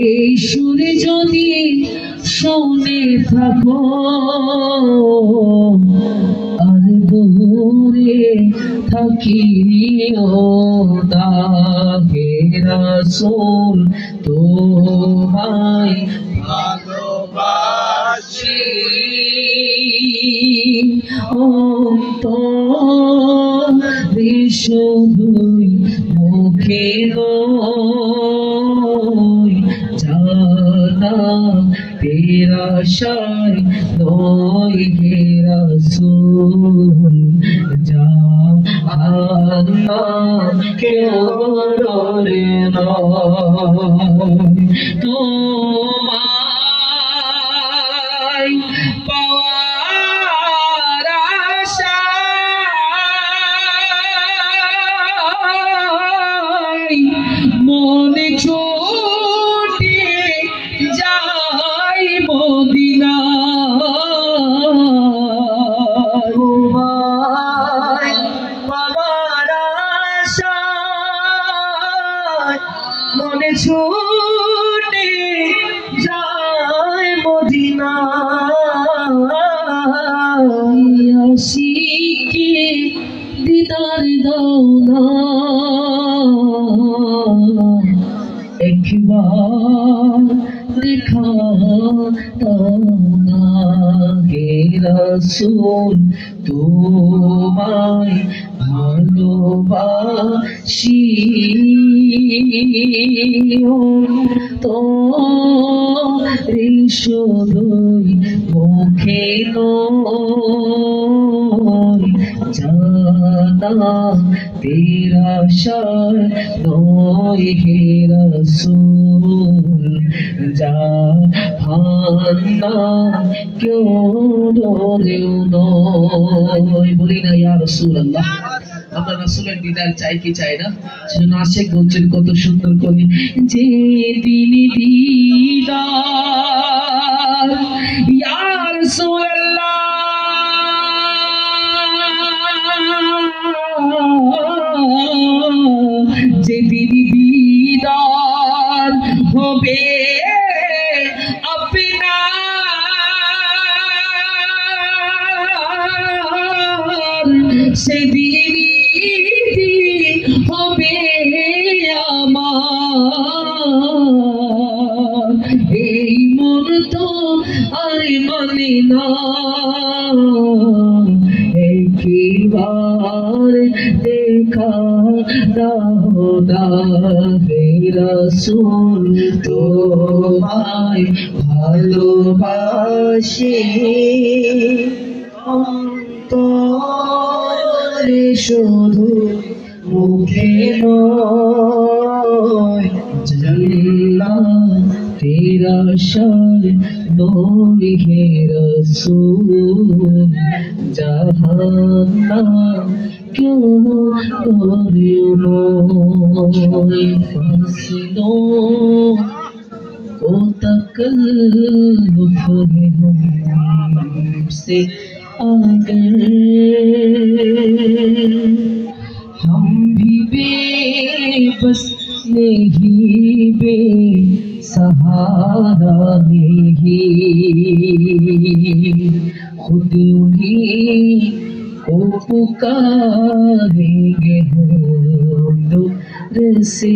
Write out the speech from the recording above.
এই সুরে যদি শুনে থাকো আর দূরে থাকিও না হে রাসূল তোমায় ভালোবাসি অন্তরে শুধুই মুখে নয় জানা তেরা শায় নয় হে রাসূল জাহান্নাম কেউ ডরে নয় তোমায় পাওয়ার আশায় মনে ছুটে যাই মদিনা তোমায় পাওয়ার আশায় মনে ছুটে যায় মদিনা আশিকে দিদার দাও না একবার দেখা দাও না হে রাসূল তোমায় ভালোবাসি তোরে শুধুই মুখে নয় জানা তেরা শায় নয় হে রাসূল জাহান্নাম কেউ ডরেও নয়। বলি না ইয়া রাসূলুল্লাহ, আমরা রাসূলের দিদার চাই কি চাই না? সেজন্য আশিক বলছেন কত সুন্দর করে, যে দিন দিদার ইয়া রাসূলুল্লাহ যে দিন দিদার হবে আপনার সেদিনই হবে আমার এই মন তো আর মানে না একবার দেখা দাও না হে রাসূল তোমায় ভালোবাসি অন্তরে শুধু মুখে নয় জানা তেরা শায় নয় হে রাসূল জাহান্নাম কেউ ডরেও নয়। फसलों को तकल्लुफ़ है हमसे हम भी बेबस नहीं बेसहारा नहीं खुद उन्हीं को पुकारेंगे हम दूर से